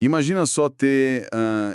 Imagina só ter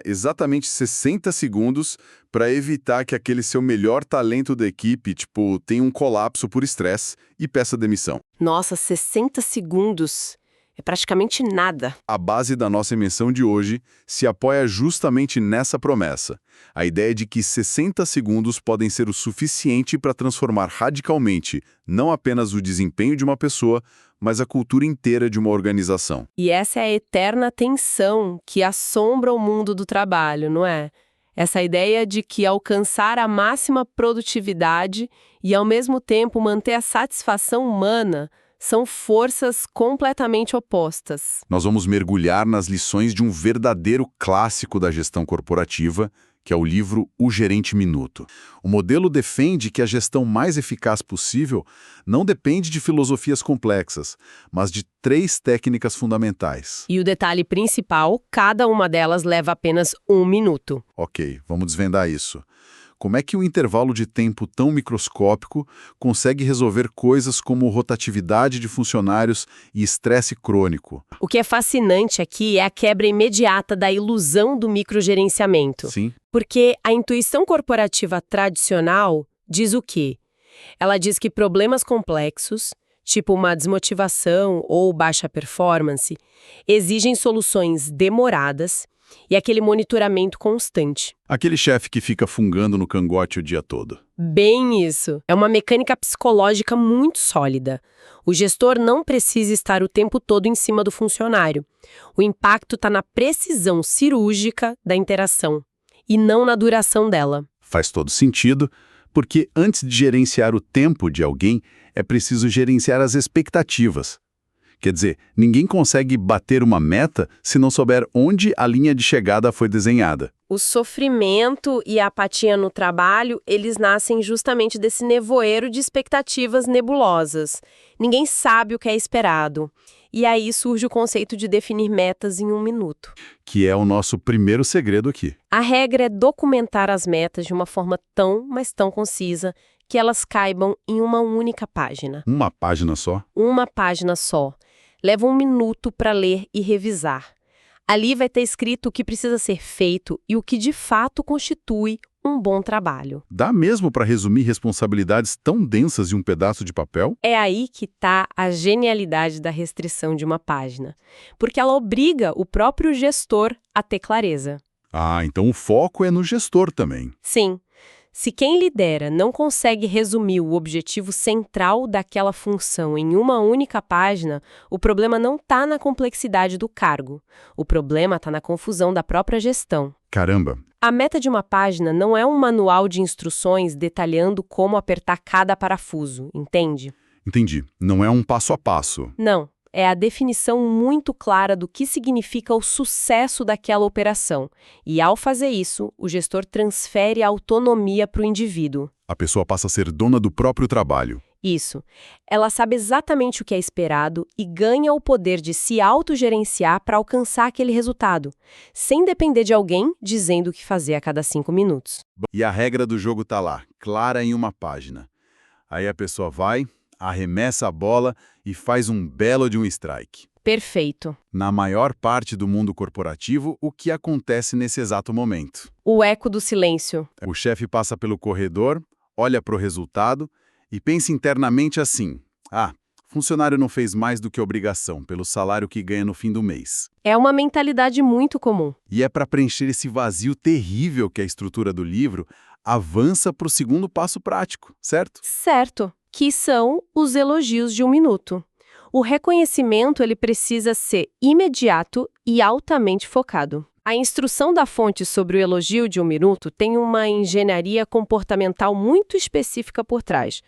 exatamente 60 segundos para evitar que aquele seu melhor talento da equipe, tipo, tenha um colapso por estresse e peça demissão. Nossa, 60 segundos. É praticamente nada. A base da nossa emissão de hoje se apoia justamente nessa promessa. A ideia de que 60 segundos podem ser o suficiente para transformar radicalmente não apenas o desempenho de uma pessoa, mas a cultura inteira de uma organização. E essa é a eterna tensão que assombra o mundo do trabalho, não é? Essa ideia de que alcançar a máxima produtividade e, ao mesmo tempo, manter a satisfação humana são forças completamente opostas. Nós vamos mergulhar nas lições de um verdadeiro clássico da gestão corporativa, que é o livro O Gerente Minuto. O modelo defende que a gestão mais eficaz possível não depende de filosofias complexas, mas de 3 técnicas fundamentais. E o detalhe principal, cada uma delas leva apenas 1 minuto. Ok, vamos desvendar isso. Como é que um intervalo de tempo tão microscópico consegue resolver coisas como rotatividade de funcionários e estresse crônico? O que é fascinante aqui é a quebra imediata da ilusão do microgerenciamento. Sim. Porque a intuição corporativa tradicional diz o quê? Ela diz que problemas complexos, tipo uma desmotivação ou baixa performance, exigem soluções demoradas e aquele monitoramento constante. Aquele chefe que fica fungando no cangote o dia todo. Bem isso. É uma mecânica psicológica muito sólida. O gestor não precisa estar o tempo todo em cima do funcionário. O impacto está na precisão cirúrgica da interação e não na duração dela. Faz todo sentido, porque antes de gerenciar o tempo de alguém, é preciso gerenciar as expectativas. Quer dizer, ninguém consegue bater uma meta se não souber onde a linha de chegada foi desenhada. O sofrimento e a apatia no trabalho, eles nascem justamente desse nevoeiro de expectativas nebulosas. Ninguém sabe o que é esperado. E aí surge o conceito de definir metas em 1 minuto. Que é o nosso primeiro segredo aqui. A regra é documentar as metas de uma forma tão, mas tão concisa, que elas caibam em uma única página. Uma página só? Uma página só. Leva 1 minuto para ler e revisar. Ali vai ter escrito o que precisa ser feito e o que de fato constitui um bom trabalho. Dá mesmo para resumir responsabilidades tão densas em um pedaço de papel? É aí que está a genialidade da restrição de uma página, porque ela obriga o próprio gestor a ter clareza. Ah, então o foco é no gestor também. Sim. Se quem lidera não consegue resumir o objetivo central daquela função em uma única página, o problema não está na complexidade do cargo. O problema está na confusão da própria gestão. Caramba! A meta de uma página não é um manual de instruções detalhando como apertar cada parafuso, entende? Entendi. Não é um passo a passo. Não. É a definição muito clara do que significa o sucesso daquela operação. E, ao fazer isso, o gestor transfere a autonomia para o indivíduo. A pessoa passa a ser dona do próprio trabalho. Isso. Ela sabe exatamente o que é esperado e ganha o poder de se autogerenciar para alcançar aquele resultado, sem depender de alguém dizendo o que fazer a cada 5 minutos. E a regra do jogo tá lá, clara em uma página. Aí a pessoa vai, arremessa a bola e faz um belo de um strike. Perfeito. Na maior parte do mundo corporativo, o que acontece nesse exato momento? O eco do silêncio. O chefe passa pelo corredor, olha para o resultado e pensa internamente assim: funcionário não fez mais do que obrigação pelo salário que ganha no fim do mês. É uma mentalidade muito comum. E é para preencher esse vazio terrível que a estrutura do livro avança para o segundo passo prático, certo? Certo. Que são os elogios de 1 minuto. O reconhecimento ele precisa ser imediato e altamente focado. A instrução da fonte sobre o elogio de 1 minuto tem uma engenharia comportamental muito específica por trás.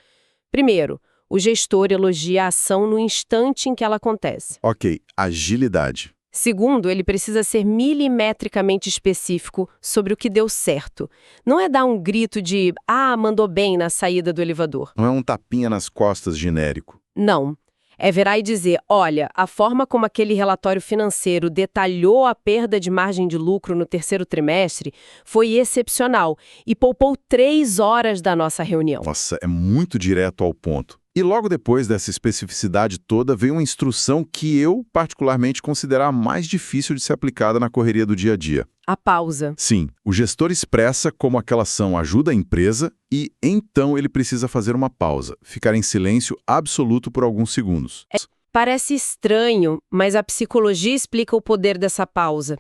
Primeiro, o gestor elogia a ação no instante em que ela acontece. Ok, agilidade. Segundo, ele precisa ser milimetricamente específico sobre o que deu certo. Não é dar um grito de mandou bem na saída do elevador. Não é um tapinha nas costas genérico. Não. É virar e dizer, olha, a forma como aquele relatório financeiro detalhou a perda de margem de lucro no 3º trimestre foi excepcional e poupou 3 horas da nossa reunião. Nossa, é muito direto ao ponto. E logo depois dessa especificidade toda, veio uma instrução que eu, particularmente, considero a mais difícil de ser aplicada na correria do dia a dia. A pausa. Sim, o gestor expressa como aquela ação ajuda a empresa e, então, ele precisa fazer uma pausa, ficar em silêncio absoluto por alguns segundos. Parece estranho, mas a psicologia explica o poder dessa pausa.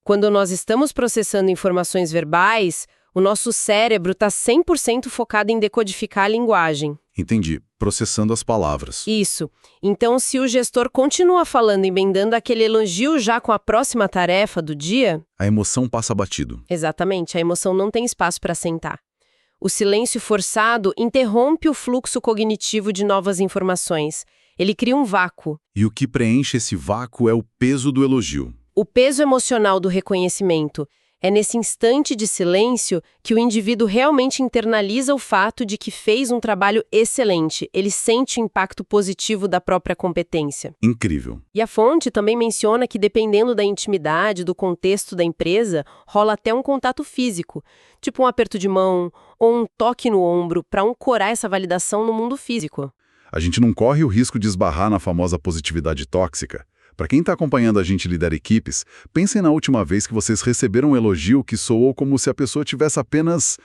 Quando nós estamos processando informações verbais, o nosso cérebro está 100% focado em decodificar a linguagem. Entendi. Processando as palavras. Isso. Então, se o gestor continua falando, emendando aquele elogio já com a próxima tarefa do dia... A emoção passa batido. Exatamente, a emoção não tem espaço para sentar. O silêncio forçado interrompe o fluxo cognitivo de novas informações. Ele cria um vácuo. E o que preenche esse vácuo é o peso do elogio. O peso emocional do reconhecimento. É nesse instante de silêncio que o indivíduo realmente internaliza o fato de que fez um trabalho excelente. Ele sente o impacto positivo da própria competência. Incrível. E a fonte também menciona que, dependendo da intimidade, do contexto da empresa, rola até um contato físico, tipo um aperto de mão ou um toque no ombro, para ancorar essa validação no mundo físico. A gente não corre o risco de esbarrar na famosa positividade tóxica. Para quem está acompanhando a gente lidera equipes, pensem na última vez que vocês receberam um elogio que soou como se a pessoa tivesse apenas,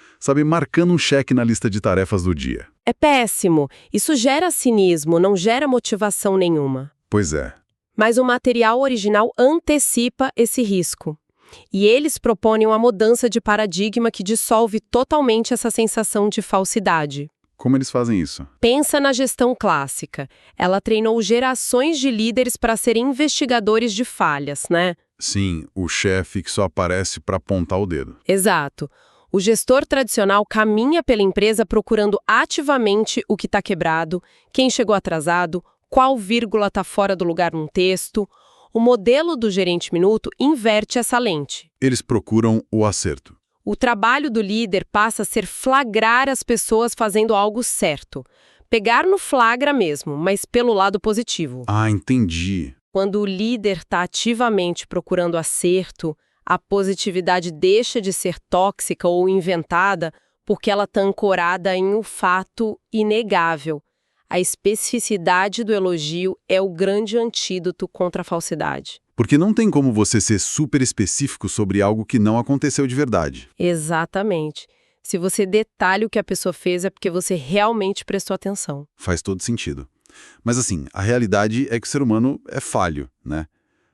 marcando um cheque na lista de tarefas do dia. É péssimo. Isso gera cinismo, não gera motivação nenhuma. Pois é. Mas o material original antecipa esse risco. E eles propõem uma mudança de paradigma que dissolve totalmente essa sensação de falsidade. Como eles fazem isso? Pensa na gestão clássica. Ela treinou gerações de líderes para serem investigadores de falhas, né? Sim, o chefe que só aparece para apontar o dedo. Exato. O gestor tradicional caminha pela empresa procurando ativamente o que está quebrado, quem chegou atrasado, qual vírgula está fora do lugar num texto. O modelo do gerente minuto inverte essa lente. Eles procuram o acerto. O trabalho do líder passa a ser flagrar as pessoas fazendo algo certo. Pegar no flagra mesmo, mas pelo lado positivo. Ah, entendi. Quando o líder está ativamente procurando acerto, a positividade deixa de ser tóxica ou inventada porque ela está ancorada em um fato inegável. A especificidade do elogio é o grande antídoto contra a falsidade. Porque não tem como você ser super específico sobre algo que não aconteceu de verdade. Exatamente. Se você detalha o que a pessoa fez, é porque você realmente prestou atenção. Faz todo sentido. Mas assim, a realidade é que o ser humano é falho, né?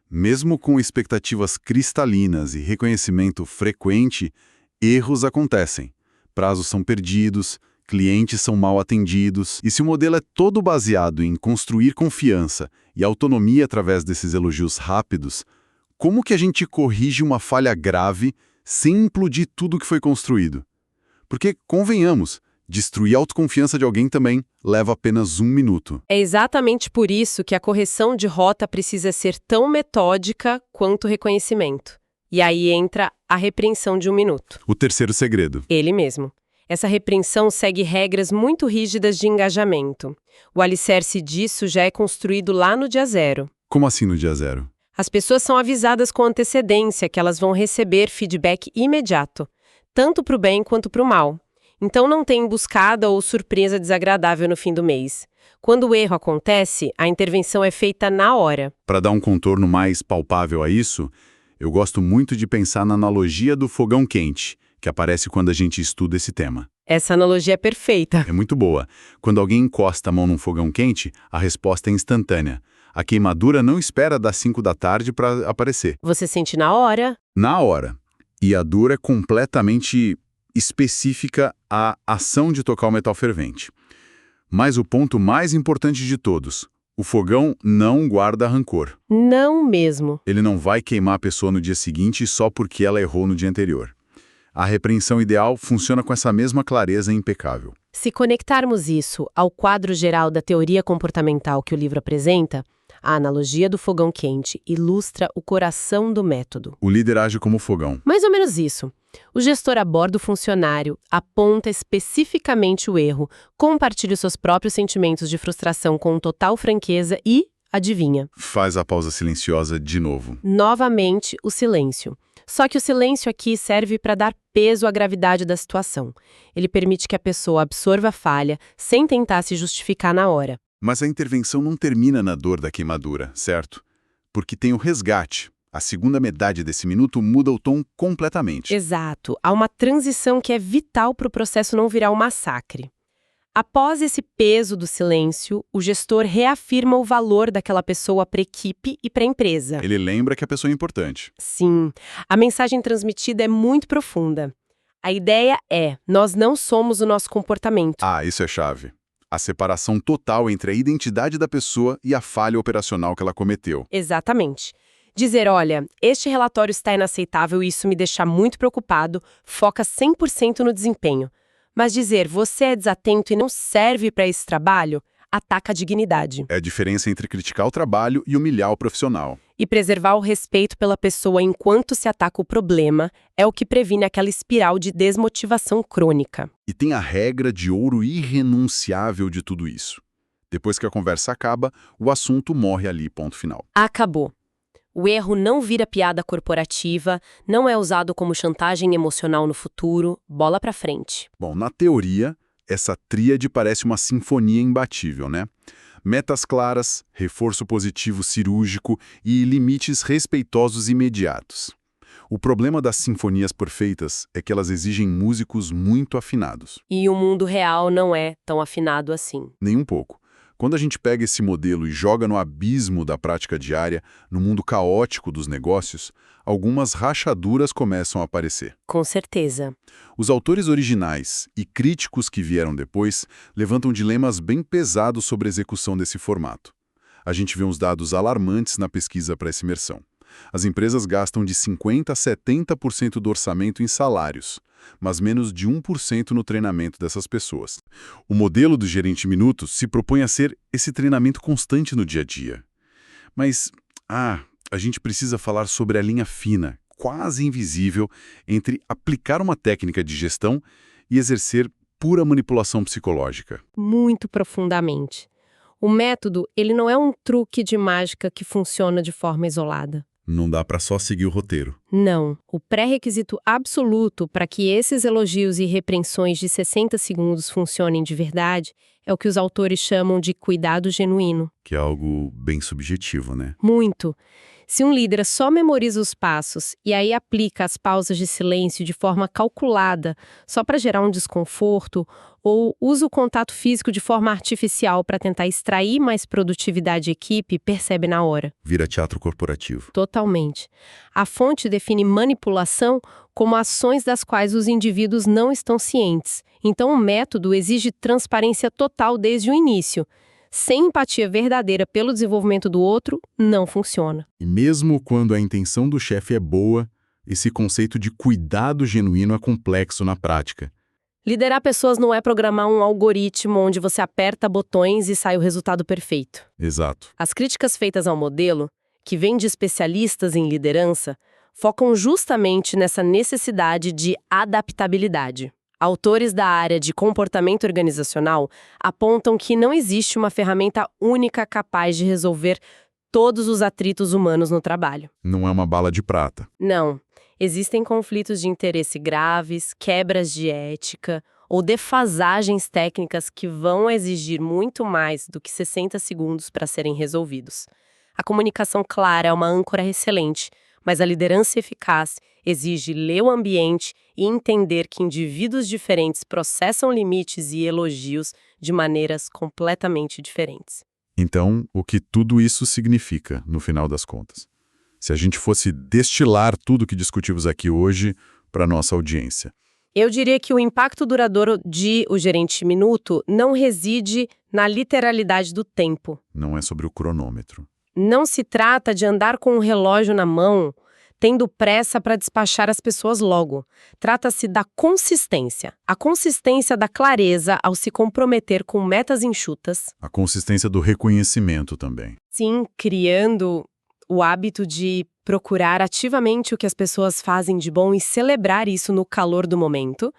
Mesmo com expectativas cristalinas e reconhecimento frequente, erros acontecem. Prazos são perdidos, clientes são mal atendidos, e se o modelo é todo baseado em construir confiança e autonomia através desses elogios rápidos, como que a gente corrige uma falha grave sem implodir tudo que foi construído? Porque, convenhamos, destruir a autoconfiança de alguém também leva apenas 1 minuto. É exatamente por isso que a correção de rota precisa ser tão metódica quanto o reconhecimento. E aí entra a repreensão de 1 minuto. O terceiro segredo. Ele mesmo. Essa repreensão segue regras muito rígidas de engajamento. O alicerce disso já é construído lá no dia zero. Como assim no dia zero? As pessoas são avisadas com antecedência que elas vão receber feedback imediato, tanto para o bem quanto para o mal. Então não tem emboscada ou surpresa desagradável no fim do mês. Quando o erro acontece, a intervenção é feita na hora. Para dar um contorno mais palpável a isso, eu gosto muito de pensar na analogia do fogão quente, que aparece quando a gente estuda esse tema. Essa analogia é perfeita. É muito boa. Quando alguém encosta a mão num fogão quente, a resposta é instantânea. A queimadura não espera das 5 da tarde para aparecer. Você sente na hora? Na hora. E a dor é completamente específica à ação de tocar o metal fervente. Mas o ponto mais importante de todos, o fogão não guarda rancor. Não mesmo. Ele não vai queimar a pessoa no dia seguinte só porque ela errou no dia anterior. A repreensão ideal funciona com essa mesma clareza impecável. Se conectarmos isso ao quadro geral da teoria comportamental que o livro apresenta, a analogia do fogão quente ilustra o coração do método. O líder age como fogão. Mais ou menos isso. O gestor aborda o funcionário, aponta especificamente o erro, compartilha os seus próprios sentimentos de frustração com total franqueza e, Adivinha? Faz a pausa silenciosa de novo. Novamente, o silêncio. Só que o silêncio aqui serve para dar peso à gravidade da situação. Ele permite que a pessoa absorva a falha sem tentar se justificar na hora. Mas a intervenção não termina na dor da queimadura, certo? Porque tem o resgate. A segunda metade desse minuto muda o tom completamente. Exato. Há uma transição que é vital para o processo não virar um massacre. Após esse peso do silêncio, o gestor reafirma o valor daquela pessoa para a equipe e para a empresa. Ele lembra que a pessoa é importante. Sim, a mensagem transmitida é muito profunda. A ideia é, nós não somos o nosso comportamento. Ah, isso é chave. A separação total entre a identidade da pessoa e a falha operacional que ela cometeu. Exatamente. Dizer, olha, este relatório está inaceitável e isso me deixa muito preocupado, foca 100% no desempenho. Mas dizer, você é desatento e não serve para esse trabalho, ataca a dignidade. É a diferença entre criticar o trabalho e humilhar o profissional. E preservar o respeito pela pessoa enquanto se ataca o problema é o que previne aquela espiral de desmotivação crônica. E tem a regra de ouro irrenunciável de tudo isso. Depois que a conversa acaba, o assunto morre ali, ponto final. Acabou. O erro não vira piada corporativa, não é usado como chantagem emocional no futuro, bola pra frente. Bom, na teoria, essa tríade parece uma sinfonia imbatível, né? Metas claras, reforço positivo cirúrgico e limites respeitosos imediatos. O problema das sinfonias perfeitas é que elas exigem músicos muito afinados. E o mundo real não é tão afinado assim. Nem um pouco. Quando a gente pega esse modelo e joga no abismo da prática diária, no mundo caótico dos negócios, algumas rachaduras começam a aparecer. Com certeza. Os autores originais e críticos que vieram depois levantam dilemas bem pesados sobre a execução desse formato. A gente vê uns dados alarmantes na pesquisa para essa imersão. As empresas gastam de 50% a 70% do orçamento em salários, mas menos de 1% no treinamento dessas pessoas. O modelo do gerente minuto se propõe a ser esse treinamento constante no dia a dia. Mas, a gente precisa falar sobre a linha fina, quase invisível, entre aplicar uma técnica de gestão e exercer pura manipulação psicológica. Muito profundamente. O método, ele não é um truque de mágica que funciona de forma isolada. Não dá para só seguir o roteiro. Não. O pré-requisito absoluto para que esses elogios e repreensões de 60 segundos funcionem de verdade é o que os autores chamam de cuidado genuíno. Que é algo bem subjetivo, né? Muito. Se um líder só memoriza os passos e aí aplica as pausas de silêncio de forma calculada, só para gerar um desconforto, ou usa o contato físico de forma artificial para tentar extrair mais produtividade de equipe, percebe na hora. Vira teatro corporativo. Totalmente. A fonte define manipulação como ações das quais os indivíduos não estão cientes. Então, o método exige transparência total desde o início. Sem empatia verdadeira pelo desenvolvimento do outro, não funciona. E mesmo quando a intenção do chefe é boa, esse conceito de cuidado genuíno é complexo na prática. Liderar pessoas não é programar um algoritmo onde você aperta botões e sai o resultado perfeito. Exato. As críticas feitas ao modelo, que vêm de especialistas em liderança, focam justamente nessa necessidade de adaptabilidade. Autores da área de comportamento organizacional apontam que não existe uma ferramenta única capaz de resolver todos os atritos humanos no trabalho. Não é uma bala de prata. Não. Existem conflitos de interesse graves, quebras de ética ou defasagens técnicas que vão exigir muito mais do que 60 segundos para serem resolvidos. A comunicação clara é uma âncora excelente, mas a liderança eficaz exige ler o ambiente e entender que indivíduos diferentes processam limites e elogios de maneiras completamente diferentes. Então, o que tudo isso significa, no final das contas? Se a gente fosse destilar tudo que discutimos aqui hoje para a nossa audiência. Eu diria que o impacto duradouro de O Gerente Minuto não reside na literalidade do tempo. Não é sobre o cronômetro. Não se trata de andar com um relógio na mão, tendo pressa para despachar as pessoas logo. Trata-se da consistência. A consistência da clareza ao se comprometer com metas enxutas. A consistência do reconhecimento também. Sim, criando o hábito de procurar ativamente o que as pessoas fazem de bom e celebrar isso no calor do momento.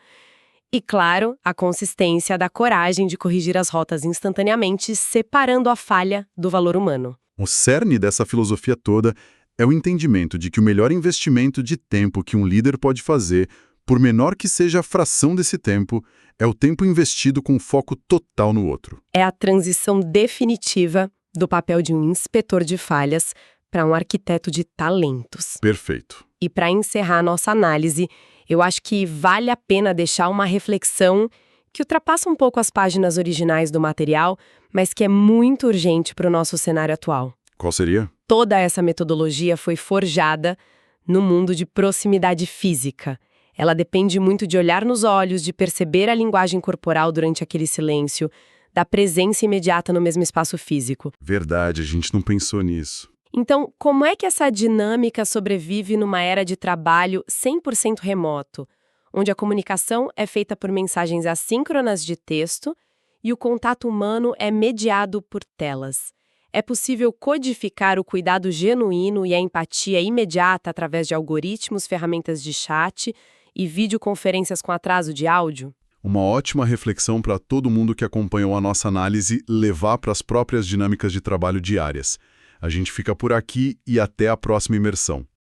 E, claro, a consistência da coragem de corrigir as rotas instantaneamente, separando a falha do valor humano. O cerne dessa filosofia toda é o entendimento de que o melhor investimento de tempo que um líder pode fazer, por menor que seja a fração desse tempo, é o tempo investido com foco total no outro. É a transição definitiva do papel de um inspetor de falhas para um arquiteto de talentos. Perfeito. E para encerrar a nossa análise, eu acho que vale a pena deixar uma reflexão que ultrapassa um pouco as páginas originais do material, mas que é muito urgente para o nosso cenário atual. Qual seria? Toda essa metodologia foi forjada no mundo de proximidade física. Ela depende muito de olhar nos olhos, de perceber a linguagem corporal durante aquele silêncio, da presença imediata no mesmo espaço físico. Verdade, a gente não pensou nisso. Então, como é que essa dinâmica sobrevive numa era de trabalho 100% remoto, onde a comunicação é feita por mensagens assíncronas de texto e o contato humano é mediado por telas? É possível codificar o cuidado genuíno e a empatia imediata através de algoritmos, ferramentas de chat e videoconferências com atraso de áudio? Uma ótima reflexão para todo mundo que acompanhou a nossa análise levar para as próprias dinâmicas de trabalho diárias. A gente fica por aqui e até a próxima imersão.